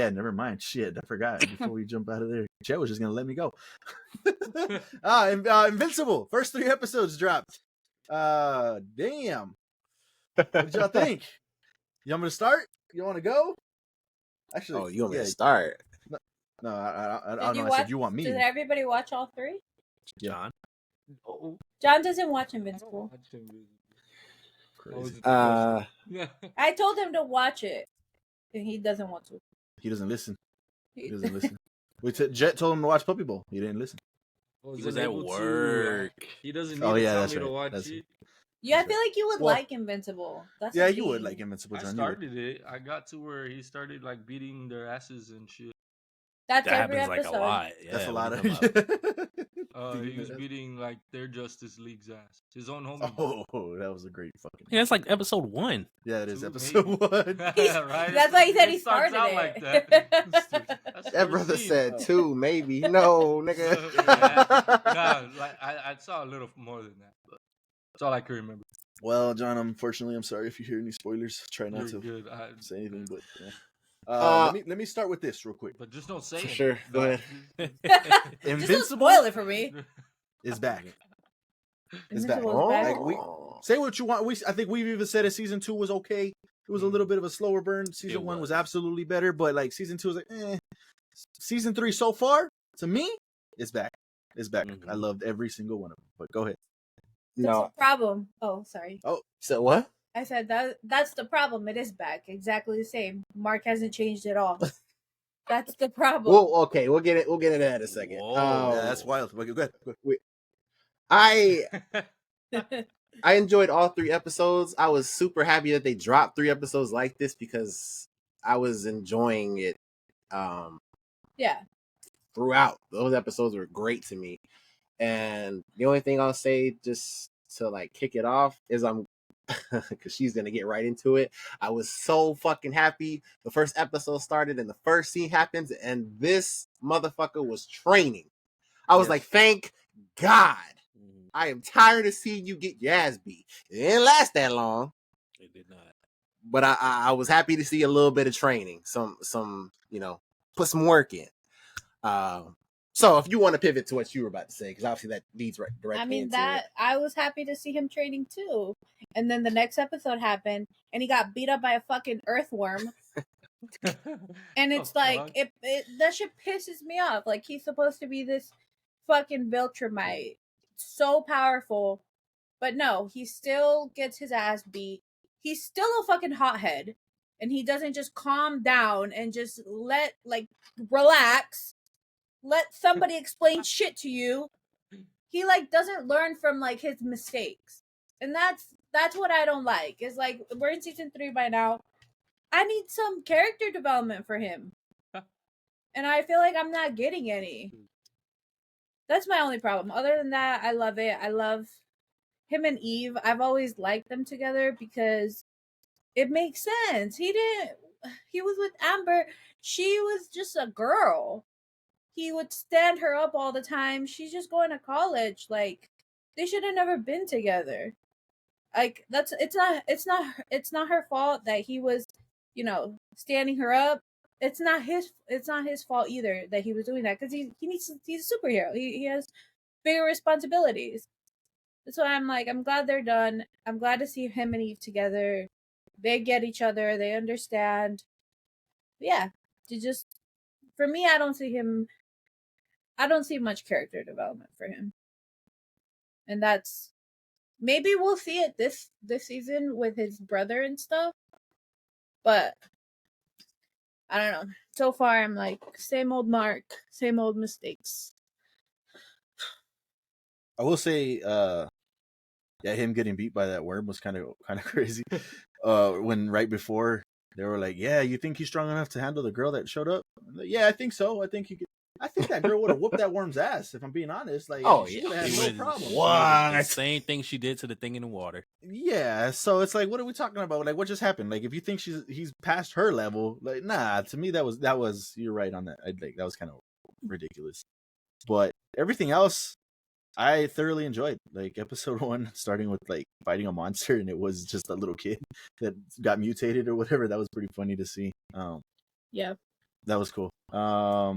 yeah, never mind. Shit, I forgot. Before we jump out of there, Jet was just gonna let me go. Invincible. First 3 episodes dropped. Damn. What did y'all think? You want me to start? You want to go? Actually, you want me to start? No, I don't know. I said you want me. Did everybody watch all 3? John. John doesn't watch Invincible. Crazy. I told him to watch it, and he doesn't want to. He doesn't listen. He doesn't listen. Jet told him to watch Puppy Bowl. He didn't listen. He was at work. He doesn't need to tell me to watch it. Yeah, I feel like you would like Invincible. Yeah, you would like Invincible. I started it. I got to where he started like beating their asses and shit. That's every episode. Like a lot. Yeah, that's a lot of. He was beating like their Justice League's ass. His own homie. Oh, that was a great fucking. Yeah, it's like episode 1. Yeah, it is episode 1. Right? That's why he said he started it. Like that. That brother said 2, maybe. No, nigga. I saw a little more than that, but that's all I can remember. Well, John, unfortunately, I'm sorry if you hear any spoilers. Try not to say anything, but yeah. Let me start with this real quick. But just don't say for it. Sure, go ahead. Just don't spoil it for me. Is back. Is back. Back. Like, say what you want. I think we've even said that season 2 was okay. It was a little bit of a slower burn. Season 1 was absolutely better, but like season 2 was like, eh. Season 3 so far, to me, it's back. It's back. I loved every single one of them. But go ahead. That's the problem. Oh, sorry. Oh, so what? I said that's the problem. It is back. Exactly the same. Mark hasn't changed at all. That's the problem. Well, okay, we'll get into that in a second. Yeah, that's wild. Go ahead. I enjoyed all 3 episodes. I was super happy that they dropped 3 episodes like this because I was enjoying it. Yeah. Throughout, those episodes were great to me. And the only thing I'll say, just to like kick it off, is because she's gonna get right into it. I was so fucking happy. The first episode started and the first scene happens, and this motherfucker was training. I was like, thank God. I am tired of seeing you get your ass beat. It didn't last that long. It did not. But I was happy to see a little bit of training. Some put some work in. So if you want to pivot to what you were about to say, because obviously that leads directly. I mean, into it. I was happy to see him training too. And then the next episode happened, and he got beat up by a fucking earthworm. And it's like it that shit pisses me off. Like, he's supposed to be this fucking Viltrumite, so powerful, but no, he still gets his ass beat. He's still a fucking hothead, and he doesn't just calm down and just relax. Let somebody explain shit to you. He like doesn't learn from like his mistakes. And that's what I don't like. Is like, we're in season 3 by now. I need some character development for him. And I feel like I'm not getting any. That's my only problem. Other than that, I love it. I love him and Eve. I've always liked them together because it makes sense. He was with Amber. She was just a girl. He would stand her up all the time. She's just going to college. Like, they should have never been together. Like, it's not her fault that he was, standing her up. It's not his fault either that he was doing that, because he's a superhero. He has bigger responsibilities. That's why I'm like, I'm glad they're done. I'm glad to see him and Eve together. They get each other. They understand. But yeah, for me, I don't see much character development for him. And that's, maybe we'll see it this season with his brother and stuff. But I don't know. So far, I'm like, same old Mark, same old mistakes. I will say, him getting beat by that worm was kind of crazy. When right before they were like, "Yeah, you think he's strong enough to handle the girl that showed up?" I'm like, yeah, I think so. I think that girl would have whooped that worm's ass, if I'm being honest. Like, she would have had no problem. What? The same thing she did to the thing in the water. Yeah, so it's like, what are we talking about? Like, what just happened? Like, if you think he's past her level, like, nah. To me, that was you're right on that. That was kind of ridiculous. But everything else, I thoroughly enjoyed. Like, episode 1, starting with like fighting a monster, and it was just a little kid that got mutated or whatever. That was pretty funny to see. Yeah. That was cool. I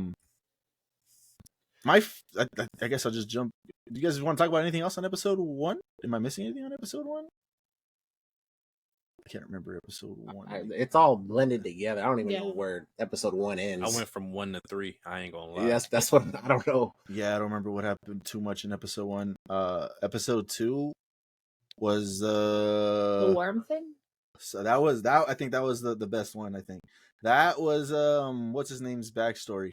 guess I'll just jump. Do you guys want to talk about anything else on episode 1? Am I missing anything on episode 1? I can't remember episode 1. It's all blended together. I don't even Yeah. know where episode 1 ends. I went from 1 to 3. I ain't gonna lie. Yeah, that's what I don't know. Yeah, I don't remember what happened too much in episode 1. Episode 2 was The worm thing. So that was that. I think that was the best one. I think that was what's his name's backstory.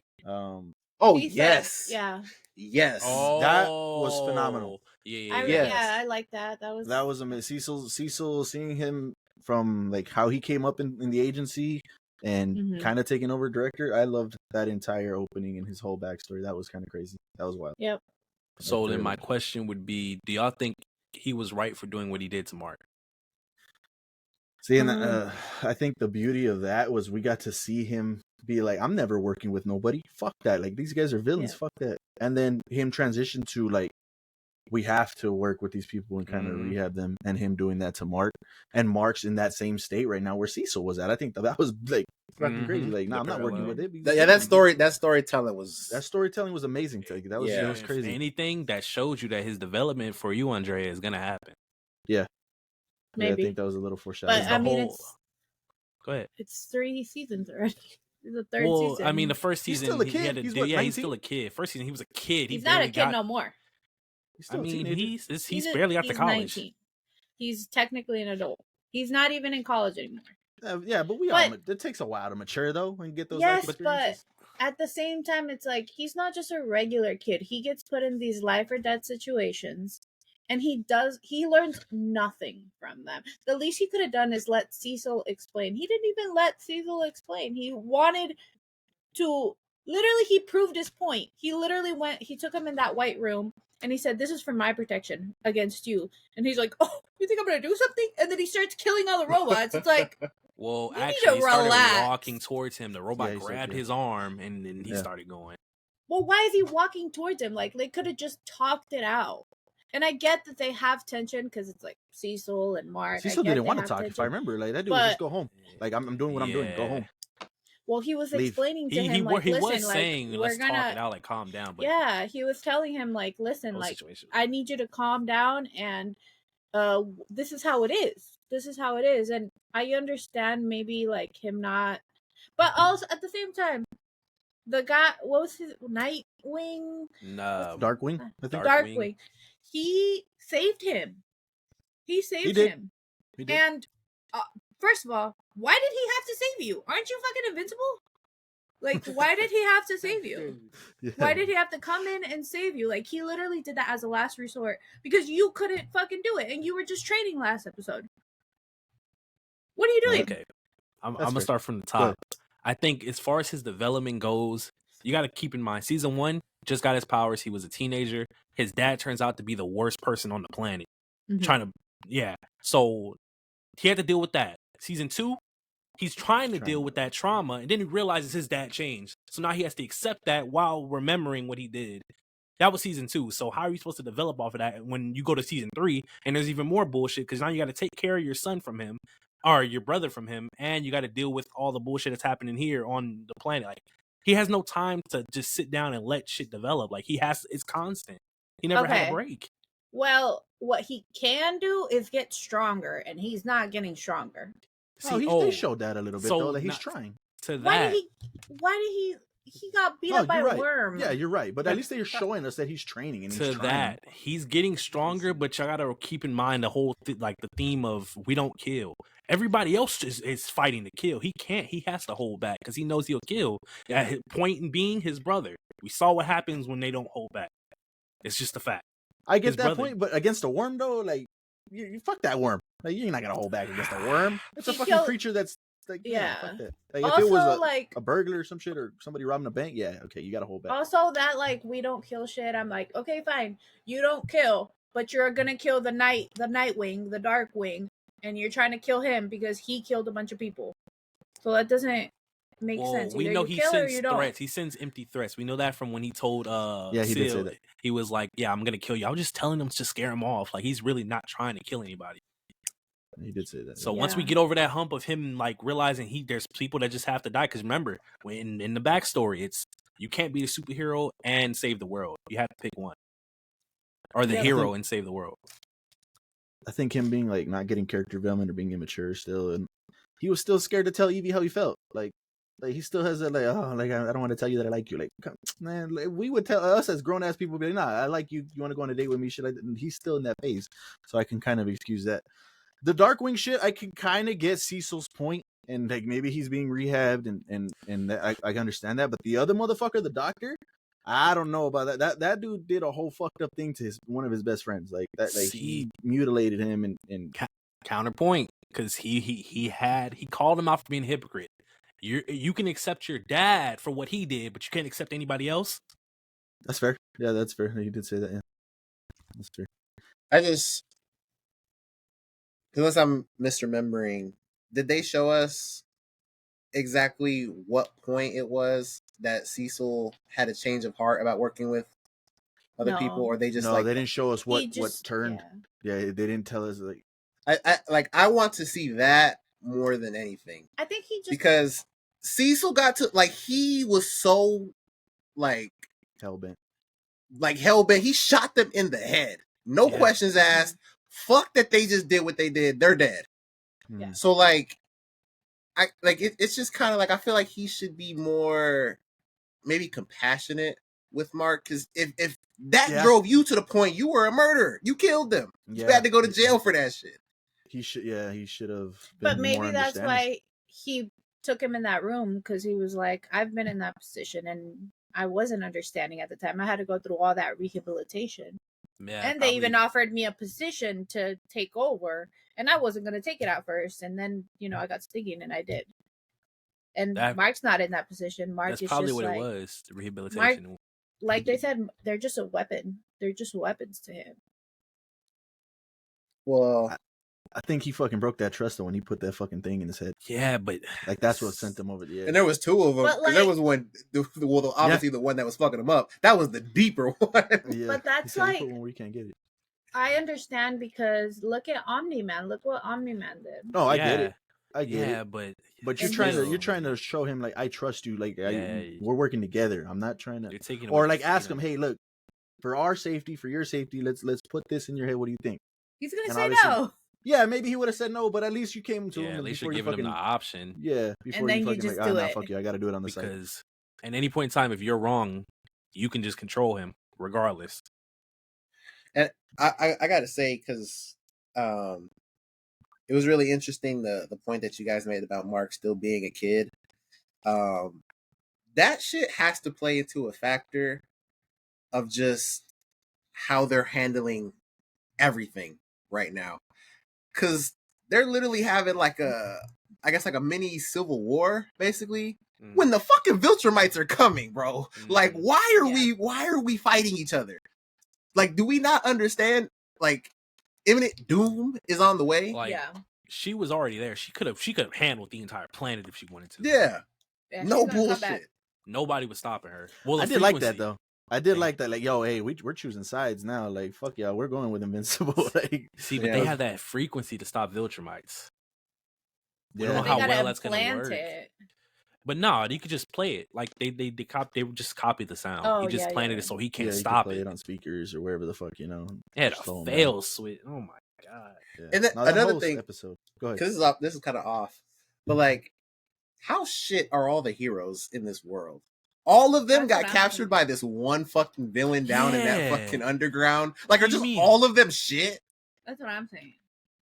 Oh He said- yes, yeah. yes. That was phenomenal. Yeah. Yes. Yeah, I like that. That was amazing. Cecil seeing him from like how he came up in the agency and Mhm. kind of taking over director. I loved that entire opening and his whole backstory. That was kind of crazy. That was wild. Yep. So then my question would be, do y'all think he was right for doing what he did to Mark? See, and I think the beauty of that was we got to see him be like, I'm never working with nobody. Fuck that. Like, these guys are villains. Yeah. Fuck that. And then him transition to like, we have to work with these people and kind of rehab them, and him doing that to Mark. And Mark's in that same state right now where Cecil was at. I think that was like fucking crazy. Like, nah, I'm not working with it. That storytelling was amazing. That was, Yeah. it was crazy. Anything that showed you that his development for you, Andrea, is gonna happen. Yeah, I Maybe. think that was a little foreshadowing. But I mean, Go ahead. it's 3 seasons already. It's the third Well, season. I mean, the first He's season still a he kid. had to He's do. what, Yeah, he's 19? still a kid. First season he was a kid. he's not a kid no more. He's I still a mean, teenager. he's barely out to college. 19. He's technically an adult. He's not even in college anymore. Yeah, but it takes a while to mature though and get those life Yes, but experiences. at the same time, it's like he's not just a regular kid. He gets put in these life or death situations, and he learns nothing from them. The least he could have done is let Cecil explain. He didn't even let Cecil explain. He wanted to, literally, he proved his point. He took him in that white room, and he said, "This is for my protection against you." And he's like, "Oh, you think I'm gonna do something?" And then he starts killing all the robots. It's like, Well, You need actually, to he started relax. walking towards him. The robot Yeah, he grabbed said, his arm, and then he Yeah. started going. well, why is he walking towards him? Like, they could have just talked it out. And I get that they have tension because it's like Cecil and Mark. Cecil didn't want to talk. If I remember, like that dude was just go home. Like I'm doing what I'm doing. Go Yeah. home. Well, he was Leave. explaining to He him, like, listen, was like, saying, we're let's gonna, talk it out, like calm down. But yeah, he was telling him, like, listen, whole like, situation. I need you to calm down, and this is how it is. This is how it is. And I understand maybe like him not, but also at the same time, the guy, what was his Nightwing? Nah, Darkwing. I think. Darkwing. Darkwing. He saved him. He saved did. him. He did. And first of all, why did he have to save you? Aren't you fucking invincible? Like, why did he have to save you? Yeah. Why did he have to come in and save you? Like, he literally did that as a last resort because you couldn't fucking do it, and you were just training last episode. What are you doing? Okay, I'm That's gonna fair. start from the Go ahead. top. I think as far as his development goes, you got to keep in mind, season 1 just got his powers. He was a teenager. His dad turns out to be the worst person on the planet. Mhm. Trying to, yeah. So he had to deal with that. Season 2, he's trying to deal with that trauma, and then he realizes his dad changed. So now he has to accept that while remembering what he did. That was season 2. So how are you supposed to develop off of that when you go to season 3 and there's even more bullshit? Because now you got to take care of your son from him, or your brother from him, and you got to deal with all the bullshit that's happening here on the planet. Like, he has no time to just sit down and let shit develop. Like, it's constant. He never had Okay. a break. Well, what he can do is get stronger, and he's not getting stronger. They showed that a little bit so though. That he's not- trying. To Why that, did he got beat No, up by you're a right. worm? Yeah, you're right. But at least they're showing us that he's training and he's to trying. that, he's getting stronger, but you gotta keep in mind the whole like the theme of we don't kill. Everybody else is fighting to kill. He can't. He has to hold back because he knows he'll kill. At his point in being his brother. We saw what happens when they don't hold back. It's just a fact. I get his that brother- point, but against a worm though, like you fuck that worm. Like you're not gonna hold back against a worm. It's a He fucking killed- creature that's like Yeah. fuck that. Like if Also, it was like, a burglar or some shit or somebody robbing a bank, yeah, okay, you gotta hold back. also that like we don't kill shit. I'm like, okay, fine, you don't kill, but you're gonna kill the Nightwing, the Darkwing, and you're trying to kill him because he killed a bunch of people. So that doesn't make sense. We Either know you he kill or sends you don't. threats. He sends empty threats. We know that from when he told Yeah, he did say Sil, that. he was like, "Yeah, I'm gonna kill you." I was just telling him to scare him off. Like, he's really not trying to kill anybody. He did say that. So yeah. once we get over that hump of him like realizing there's people that just have to die, because remember, when in the backstory, it's you can't be a superhero and save the world. You have to pick one, or the hero and save the world. I think him being like not getting character development or being immature still, and he was still scared to tell Evie how he felt. Like he still has that I don't want to tell you that I like you. Like, man, like, we would tell us as grown ass people, be like, nah, I like you. You want to go on a date with me? Shit, and he's still in that phase, so I can kind of excuse that. The Darkwing shit, I can kind of get Cecil's point, and like maybe he's being rehabbed, and I understand that. But the other motherfucker, the doctor, I don't know about that. That dude did a whole fucked up thing to one of his best friends, like that. Like he mutilated him and counterpoint, because he called him out for being a hypocrite. You can accept your dad for what he did, but you can't accept anybody else. That's fair. Yeah, that's fair. He did say that. Yeah, that's fair. Unless I'm misremembering, did they show us exactly what point it was that Cecil had a change of heart about working with other people, or they just they didn't show us what turned. Yeah, they didn't tell us I want to see that more than anything. I think he just because Cecil got to he was so hellbent. He shot them in the head. No questions asked. Fuck that they just did what they did. They're dead. Yeah. So it's just kind of I feel like he should be more maybe compassionate with Mark, because if that drove you to the point you were a murderer, you killed them. You had to go to jail for that shit. He should have. But maybe that's why he took him in that room, because he was like, I've been in that position and I wasn't understanding at the time. I had to go through all that rehabilitation. Yeah, and they even offered me a position to take over, and I wasn't going to take it at first. And then, I got stinging and I did. And Mark's not in that position. Mark is probably just what it was, the rehabilitation. Mark, like they said, they're just a weapon. They're just weapons to him. Well, I think he fucking broke that trust though when he put that fucking thing in his head. Yeah, but that's what sent them over the edge. And there was two of them. There was one, obviously the one that was fucking him up. That was the deeper one. Yeah. But that's put one where you can't get it. I understand, because look at Omni-Man. Look what Omni-Man did. No, I get it. I get it. But you're trying to show him I trust you. We're working together. I'm not trying to ask him, hey, look, for our safety, for your safety, let's put this in your head. What do you think? He's gonna say no. Yeah, maybe he would have said no, but at least you came to him. At least you're giving him the option. Yeah, before you fucking just do it. Fuck you, I got to do it on the side. Because at any point in time, if you're wrong, you can just control him regardless. And I got to say, because it was really interesting, the point that you guys made about Mark still being a kid. That shit has to play into a factor of just how they're handling everything right now. Because they're literally having a mini civil war, basically, when the fucking Viltrumites are coming, bro. Why are we fighting each other? Do we not understand, imminent doom is on the way? She was already there. She could have handled the entire planet if she wanted to. Yeah no bullshit. Nobody was stopping her. Well, I did like that though. I did like that. Yo, hey, we're choosing sides now. Fuck y'all, we're going with Invincible. See, but they have that frequency to stop Viltrumites. We don't know they how well that's gonna work. It. But no, you could just play it. They just copied the sound. He just planted it so he can't stop play it on speakers or wherever the fuck, It had a fail switch. Oh my god. Yeah. And another thing, episode. Go ahead. Because this is kind of off, but how shit are all the heroes in this world? All of them got captured by this one fucking villain down in that fucking underground. Are just all of them shit? That's what I'm saying.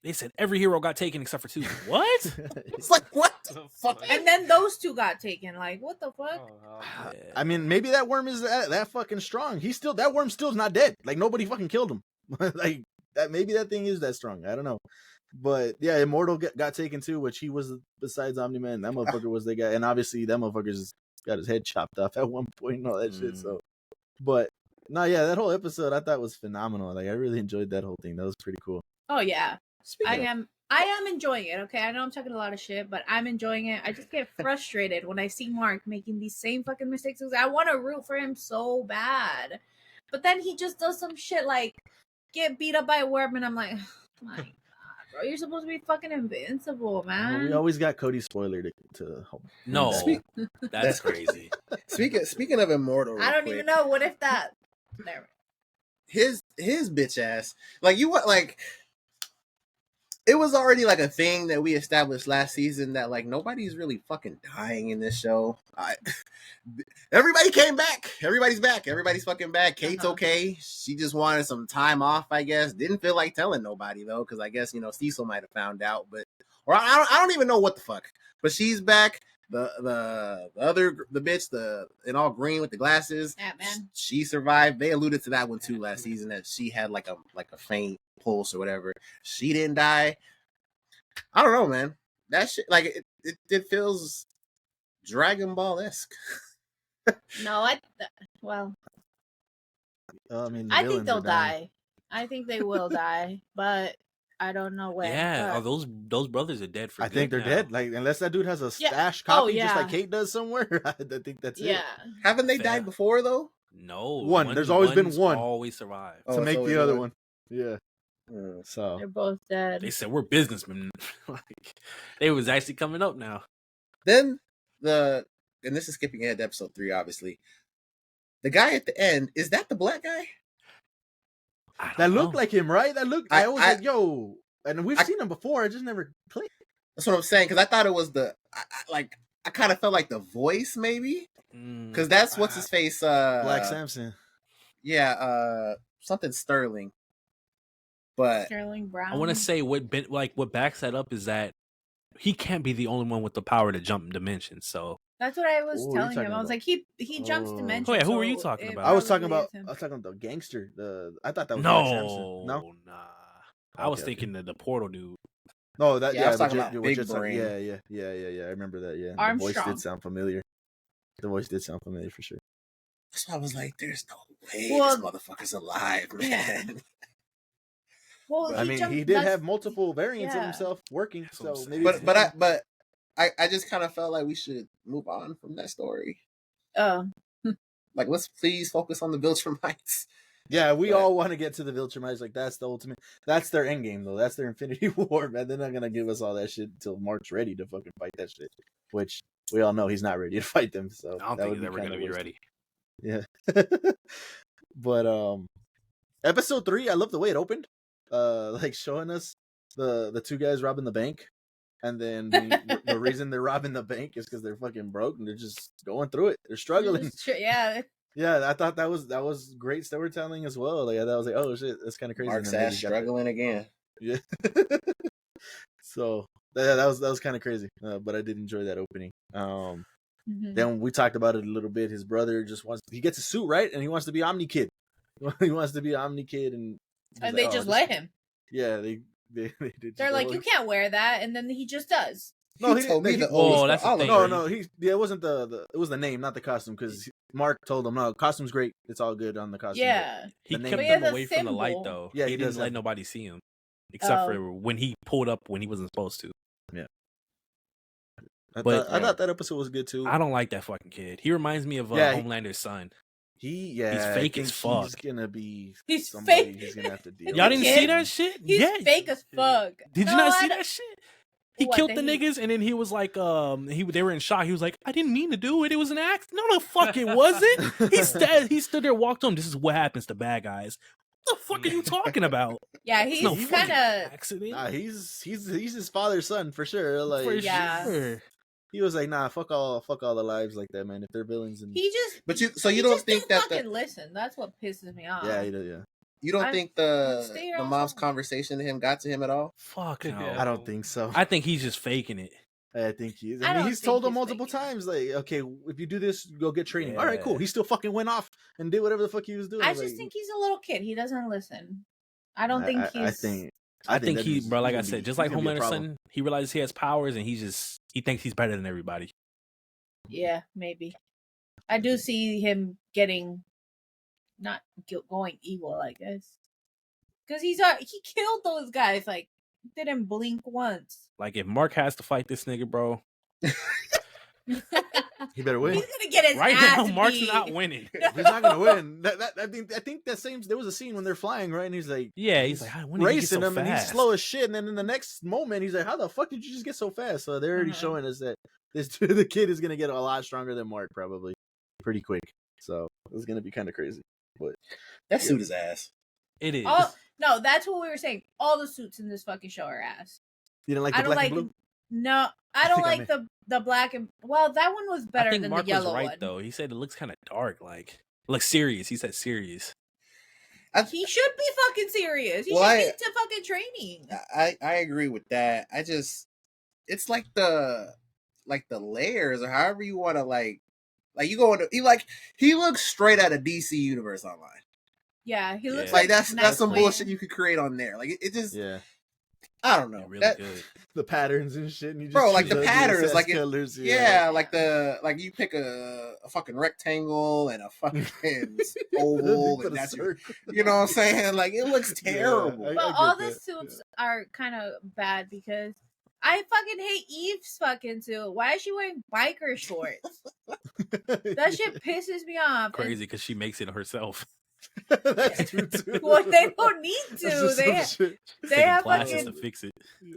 They said every hero got taken except for 2. What? It's what the fuck? And then those 2 got taken. What the fuck? Oh, I mean, maybe that worm is that fucking strong. That worm still's not dead. Nobody fucking killed him. That. Maybe that thing is that strong. I don't know. But yeah, Immortal got taken too, which he was besides Omni-Man. That motherfucker was the guy, and obviously that motherfucker's got his head chopped off at one point and all that shit. So, but no, yeah, that whole episode I thought was phenomenal. I really enjoyed that whole thing. That was pretty cool. Oh yeah, I am enjoying it. Okay, I know I'm talking a lot of shit, but I'm enjoying it. I just get frustrated when I see Mark making these same fucking mistakes. I want to root for him so bad, but then he just does some shit get beat up by a worm, and I'm like, oh my god. Bro, you're supposed to be fucking invincible, man. We always got Cody spoiler to help. No, Speak- that's crazy. Speaking of immortal, real I don't quick, even know. What if that? Never. his bitch ass. Like you want like. It was already like a thing that we established last season that like nobody's really fucking dying in this show. Everybody came back. Everybody's back. Everybody's fucking back. Kate's okay. She just wanted some time off, I guess. Didn't feel like telling nobody though, because I guess Cecil might have found out, or I don't even know what the fuck. But she's back. The bitch, in all green with the glasses. Yeah, man. She survived. They alluded to that one too last season, that she had like a faint pulse or whatever. She didn't die. I don't know, man. That shit, like it feels Dragon Ball-esque. No, well, I mean, I think they'll die. I think they will die, but I don't know when. Yeah, those brothers are dead for I think they're now. dead. Like, unless that dude has a Yeah. stash Oh, copy, just yeah. like Kate does somewhere. I think that's Yeah. it. Haven't they Fair. died before though? No, One. There's always been one. Always survived. Oh, To it's make always the other one. one. Yeah. So They're both dead. They said we're businessmen. Like, they was actually coming up now. Then and this is skipping ahead to episode 3, obviously. The guy at the end, is that the black guy? that looked like him, right? That looked. I was I- like, yo, and we've seen him before. I just never clicked. That's what I'm saying, because I thought it was I kind of felt like the voice maybe, because that's what's his face. Black Samson. Yeah, something Sterling. But Sterling Brown. I want to say what backs that up is that he can't be the only one with the power to jump dimensions. So That's what I was Who are you telling him. talking I was about? like, he jumps Oh. dimensions. Oh, yeah, who were you so talking it about? I was probably talking about. is him. I was talking about the gangster. I thought that was Black Samson. no, nah. I was Okay, thinking of the portal dude. No, that Yeah, I was talking but about you're Big just talking- Brain. Yeah. I remember that. Yeah, the voice Armstrong. did sound familiar. The voice did sound familiar for sure. that's why I was like, "There's no way Well, this motherfucker's alive, man." yeah. Well, I mean, he did have multiple variants of yeah. himself working, That's what I'm so saying. maybe. But I just kind of felt like we should move on from that story. Oh, Like, let's please focus on the Viltrumites. Yeah, we But- all want to get to the Viltrumites. Like, that's the ultimate. That's their end game, though. That's their Infinity War, man. They're not gonna give us all that shit until Mark's ready to fucking fight that shit. Which we all know he's not ready to fight them. So I don't that think would he's ever kinda gonna be wasted. ready. Yeah. But episode 3, I love the way it opened. Like showing us the two guys robbing the bank, and then the reason they're robbing the bank is because they're fucking broke and they're just going through it. They're struggling. yeah. Yeah, I thought that was great storytelling as well. Like I was like, oh shit, that's kind of crazy. Mark's And then ass they got the- struggling again. Yeah. So that was kind of crazy, but I did enjoy that opening. Mhm. Then we talked about it a little bit. His brother he gets a suit, right, and he wants to be Omni Kid. He wants to be Omni Kid, and And they just let him. Yeah, they did. They're like, you can't wear that, and then he just does. No, he told me the Whoa, oldest that's the Oliver. thing. No, it wasn't it was the name, not the costume, because Mark told him, no, costume's great. It's all good on the costume. Yeah. He The kept name- He has them a away from the light symbol. though. Yeah, he he didn't does let have- nobody see him, except Oh. for when he pulled up when he wasn't supposed to. I But- thought that episode was good too. I don't like that fucking kid. He reminds me of Yeah, he- Homelander's son. He's fake as He's fuck. gonna be. He's somebody fake. He's gonna have to deal. Y'all Y'all with. didn't kid? see that shit? He's yeah. fake as fuck. Did you No, not I see don't- that shit? He What, killed that the he- niggas, and then he was like, they were in shock. He was like, I didn't mean to do it. It was an accident. No, the fuck it wasn't. He stood there, walked on. This is what happens to bad guys. What the fuck are you talking about? Yeah, It's he's no kind fucking of. accident. Nah, he's his father's son for sure. Like For Yeah. sure. he was like, nah, fuck all the lives like that, man. If they're villains and He just. But you he don't just think don't that fucking listen. That's what pisses me off. yeah, yeah. you don't I'm- think stay the your ass mom's home. conversation to him got to him at all? Fuck no. Yeah. I don't think so. I think he's just faking it. I think he's. I I mean, don't he's think told him he's multiple faking it. times, like, okay, if you do this, go get training. All right, cool. Yeah. He still fucking went off and did whatever the fuck he was doing. I like, just think he's a little kid. He doesn't listen. I don't think he's. I think think that he, dude's- bro, like he's I gonna said, be- just he's like gonna be a Homelander's problem. son, he realizes he has powers and he thinks he's better than everybody. Yeah, maybe. I do see him getting, not going evil, I guess, because he killed those guys. Like, didn't blink once. Like if Mark has to fight this nigga, bro, He better win. He's gonna get his Right ass now, Mark's beat. not winning. He's not gonna win. I think that same. There was a scene when they're flying, right? And he's like, Yeah, he's like, when did he get racing so him, and he's fast? slow as shit. And then in the next moment, he's like, "How the fuck did you just get so fast?" So they're already Uh-huh. showing us that the kid is gonna get a lot stronger than Mark, probably pretty quick. So it's gonna be kind of crazy. But That suit is ass. It is. No, that's what we were saying. All the suits in this fucking show are ass. you didn't like I the don't black like. and blue? No, I don't think I like the black and well, that one was better I think than Mark the yellow was right one. though. He said it looks kind of dark, like serious. He said serious. He should be fucking serious. He Well, should get to fucking training. I agree with that. It's like the layers or however you want to like you go into he looks straight out of DC Universe Online. Yeah, he looks Yeah. Like that's Night some Wing. bullshit you could create on there. Like it just Yeah, I don't know. Really That- good. the patterns and shit. And you just Bro, like choose the patterns, SS like colors. Yeah, like you pick a fucking rectangle and a fucking oval, Put and a that's your, circle. you know what I'm saying? Like it looks Yeah, terrible. I But get all the that. suits are kind of bad because I fucking hate Eve's fucking suit. Why is she wearing biker shorts? That shit pisses me off. Crazy because she makes it herself. That's true too. Well, they don't need That's to. just They some shit. they Taking have classes fucking to fix it.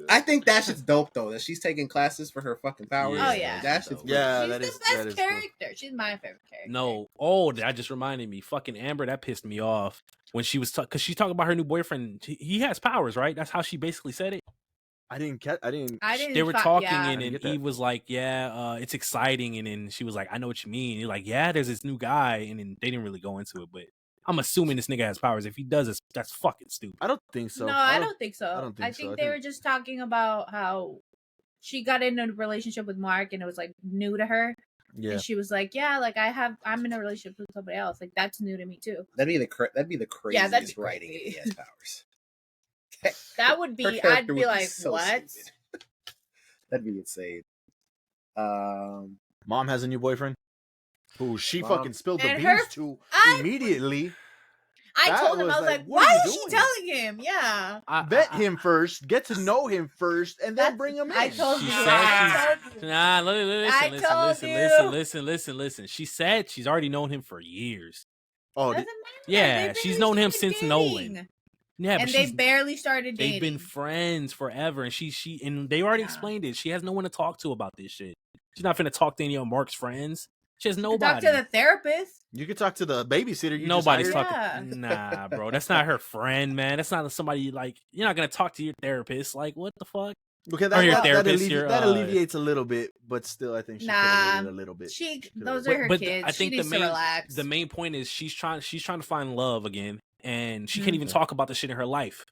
I think that shit's dope though. That she's taking classes for her fucking powers. Yeah, Oh, yeah. that shit's Yeah, she's that the is- best that is cool. character. She's my favorite character. No, that just reminded me. Fucking Amber, that pissed me off when she was because she's talking about her new boyfriend. He has powers, right? That's how she basically said it. I didn't catch. I didn't. I didn't. They were talking, yeah. and didn't then get that. Eve was like, "Yeah, it's exciting," and then she was like, "I know what you mean." You're like, "Yeah, there's this new guy," and then they didn't really go into it, but I'm assuming this nigga has powers. If he does, that's fucking stupid. I don't think so. No, I don't think so. I don't think so. I they think- were just talking about how she got in a relationship with Mark, and it was like new to her. Yeah. And she was like, "Yeah, like I'm in a relationship with somebody else. Like that's new to me too." that'd be the craziest Yeah, that'd be writing crazy. if he has powers. That would Her be. character I'd would be like, so "What?" stupid. That'd be insane. Mom has a new boyfriend who she Mom. fucking spilled the And beans her- to I- immediately. I That told him, was I was like, like, what "Why are you is she doing? telling him?" Yeah. Vet him first, get to know him first, and then That's- bring him in. I told She you. said I told you. Nah, I listen. She said she's already known him for years. Oh, Doesn't did- matter. Yeah, They she's barely known him started since Nolan. dating. Yeah, And but they she's, barely started dating. they've been friends forever, and she and they already Yeah. explained it. She has no one to talk to about this shit. She's not finna talk to any of Mark's friends. She has Talk nobody. to the therapist. you could talk to the babysitter. You Nobody's just hired. talking. Yeah. Nah, bro, that's not her friend, man. That's not somebody like you're not gonna talk to your therapist. Like, what the fuck? Okay, Or your that therapist, your, that alleviates a little bit, but still, I think she could have Nah, waited a little bit. She, could've those waited. are her But kids. I think she needs to relax. the main point is she's trying to find love again, and she Mhm. can't even talk about the shit in her life.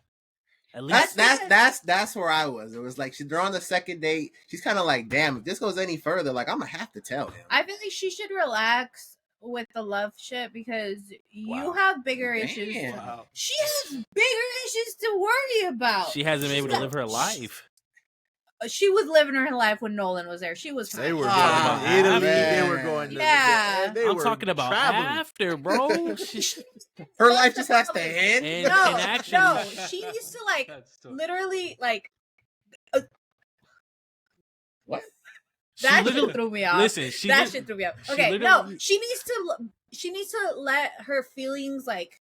At least That's where I was. It was like they're on the second date. She's kind of like, damn, if this goes any further, like I'm gonna have to tell him. I feel like she should relax with the love shit because you Wow. have bigger Damn. issues. Wow. She has bigger issues to worry about. She hasn't been able to got- live her life. She was living her life when Nolan was there. She was fine. They were going Ah, to Italy. man. They were going to. Yeah. they I'm were talking about traveling. after, bro. She- Her That's life the just has to problem. end. And- No, actually- no, she needs to like That's tough. literally like What? she that literally- shit threw me off. Listen, she that lit- shit threw me off. she Okay, no, literally- she needs to let her feelings like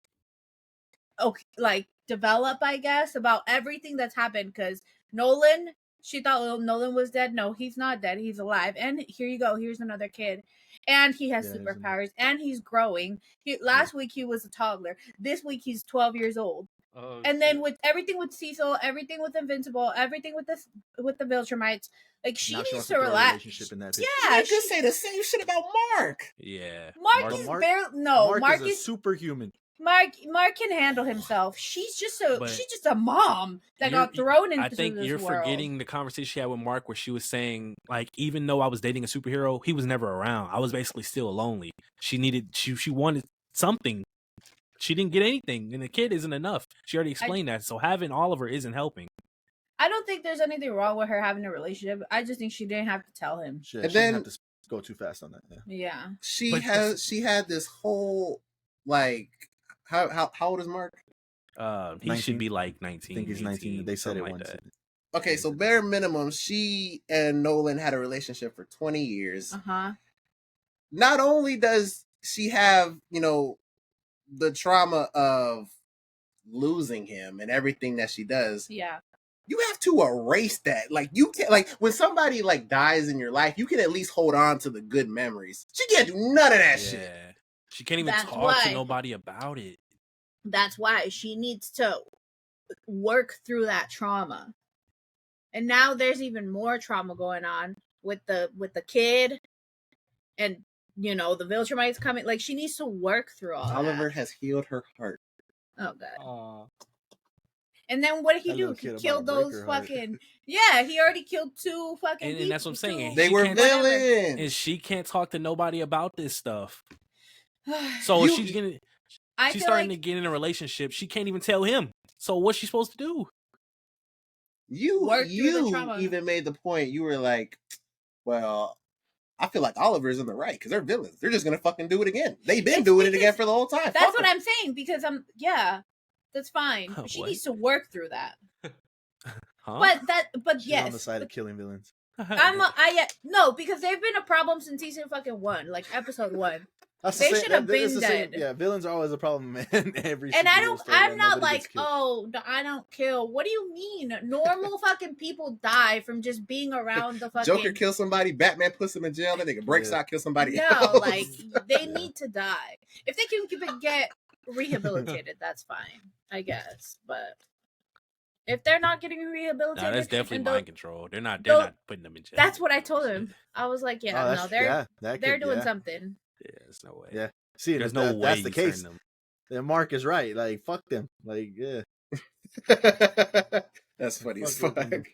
like develop, I guess, about everything that's happened because Nolan. She thought Nolan was dead. No, he's not dead. He's alive. And here you go. Here's another kid. And he has Yeah, he's superpowers. And he's growing. Last week he was a toddler. This week he's 12 years old. Oh, And then shit. with everything with Cecil, everything with Invincible, everything with the Viltrumites, like she Now needs wants to throw a relax. relationship in that picture. Yeah, I could say the same shit about Mark. Yeah. Mark Mark- is Mark- barely no. Mark is a is superhuman. Mark can handle himself. She's just But a mom that you're- got thrown into I think this you're world. forgetting the conversation she had with Mark where she was saying, like, even though I was dating a superhero, he was never around. I was basically still lonely. She wanted something. She didn't get anything, and the kid isn't enough. She already explained that. So having Oliver isn't helping. I don't think there's anything wrong with her having a relationship. I just think she didn't have to tell him. Shit, And she didn't then- have to go too fast on that. Yeah. Yeah. But She had this whole like how old is Mark? He 19? should be like 19. I think he's 19. 18, They said it something like once. that. okay, so bare minimum, she and Nolan had a relationship for 20 years. Not only does she have, the trauma of losing him and everything that she does, Yeah. you have to erase that. Like, you can't, like, when somebody like dies in your life, you can at least hold on to the good memories. She can't do none of that shit. She can't even That's talk to why- nobody about it. That's why she needs to work through that trauma. And now there's even more trauma going on with the kid, and the Viltrumites coming. Like, she needs to work through all Oliver that. has healed her heart. Oh god. Aw. And then what did he That do? little He kid killed about to break those her heart. fucking. Yeah, he already killed 2 fucking And people. that's what I'm saying. two- They She were can't- villains. And she can't talk to nobody about this stuff. So You- she's getting. I She's feel starting like to get in a relationship. She can't even tell him. So what's she supposed to do? Work through the trauma. even made the point. You were like, well, I feel like Oliver's in the right because they're villains. They're just gonna fucking do it again. They've been It's doing it because- again for the whole time. That's Fuck what them. I'm saying, because that's fine. But she What? needs to work through that. Huh? But She's yes, on the side of killing villains. no, because they've been a problem since season fucking 1, like episode 1. That's They should have been it's the same- dead. Yeah, villains are always a problem, man. Every And superhero story, I'm not nobody like, gets killed. oh, I don't kill. What do you mean? Normal fucking people die from just being around the fucking. Joker kills somebody, Batman puts him in jail, then they can break out, kill somebody No, else. like they Yeah. need to die. If they can get rehabilitated, that's fine, I guess. But if they're not getting rehabilitated, No, that's definitely and mind control. They're not putting them in jail. That's what I told him. I was like, yeah, Oh, no, they're that they're could- doing yeah. something. Yeah, there's no way. Yeah. See, There's if no that- way that's the you turn case. them. Then Mark is right. Like, fuck them. Like, yeah. That's funny as Fuck fuck. with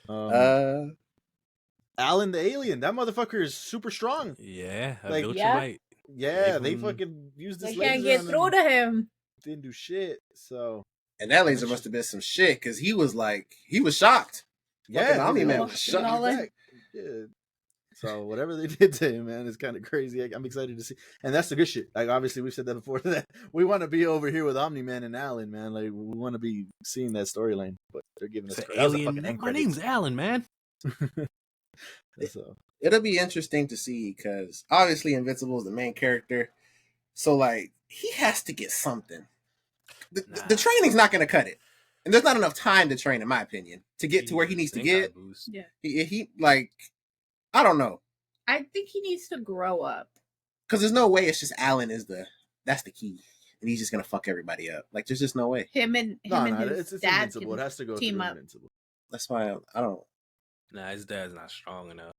Uh, Alan the alien. That motherfucker is super strong. Yeah, a Like- Viltrumite. Yeah, they Even- fucking used this They laser can't get on through him. to him. Didn't do shit. So and that laser must have been some shit because he was shocked. yeah, Fucking Omni-Man was was shut shot. back. Yeah. So whatever they did to him, man, is kind of crazy. I'm excited to see, and that's the good shit. Like, obviously, we've said that before. That we want to be over here with Omni Man and Alan, man. Like, we want to be seeing that storyline, but they're giving us It's an that was a alien. fucking end My name's Alan, man. credits. So It'll be interesting to see because obviously Invincible is the main character, so like he has to get something. The training's not going to cut it, and there's not enough time to train, in my opinion, to get to where he needs to get. Yeah, He like, I don't know, I think he needs to grow up. because there's no way it's just Alan that's the key, and he's just gonna fuck everybody up. Like, there's just no way. Him and no, his it's dad Invincible. It can has to go team through up. Invincible. That's why I don't. Nah, his dad's not strong enough.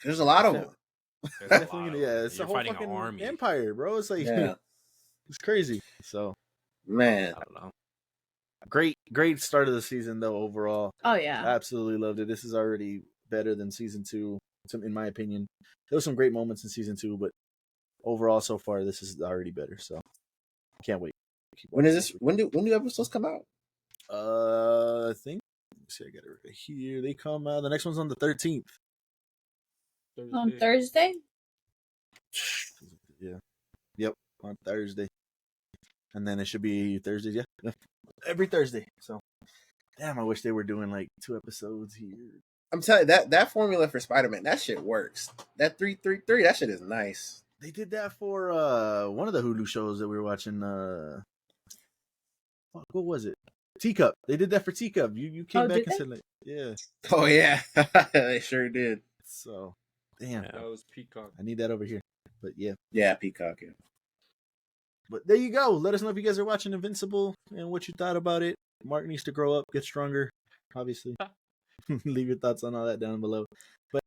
There's a lot of them. There's a Definitely, lot of yeah. them. It's a You're whole fighting fucking an army. empire, bro. It's like Yeah, it's crazy. So man. I don't know. great start of the season though. Overall, Oh yeah, absolutely loved it. This is already better than season 2, in my opinion. There were some great moments in season 2, but overall, so far, this is already better. So can't wait. When is this? When do episodes come out? I think. Let's see, I got it right here. They come out. The next one's on the 13th. on Thursday. Yeah. Yep. On Thursday. And then it should be Thursdays. Yeah. Every Thursday. So, damn, I wish they were doing like 2 episodes here. I'm telling you, that formula for Spider-Man, that shit works. That 3-3-3, that shit is nice. They did that for one of the Hulu shows that we were watching. Fuck, what was it? Teacup. They did that for Teacup. You came Oh, back did and they? said like, yeah. Oh yeah, they sure did. So, damn, Yeah. That was Peacock. I need that over here. But yeah. Yeah, Peacock. Yeah. But there you go. Let us know if you guys are watching Invincible and what you thought about it. Mark needs to grow up, get stronger, obviously. Leave your thoughts on all that down below. But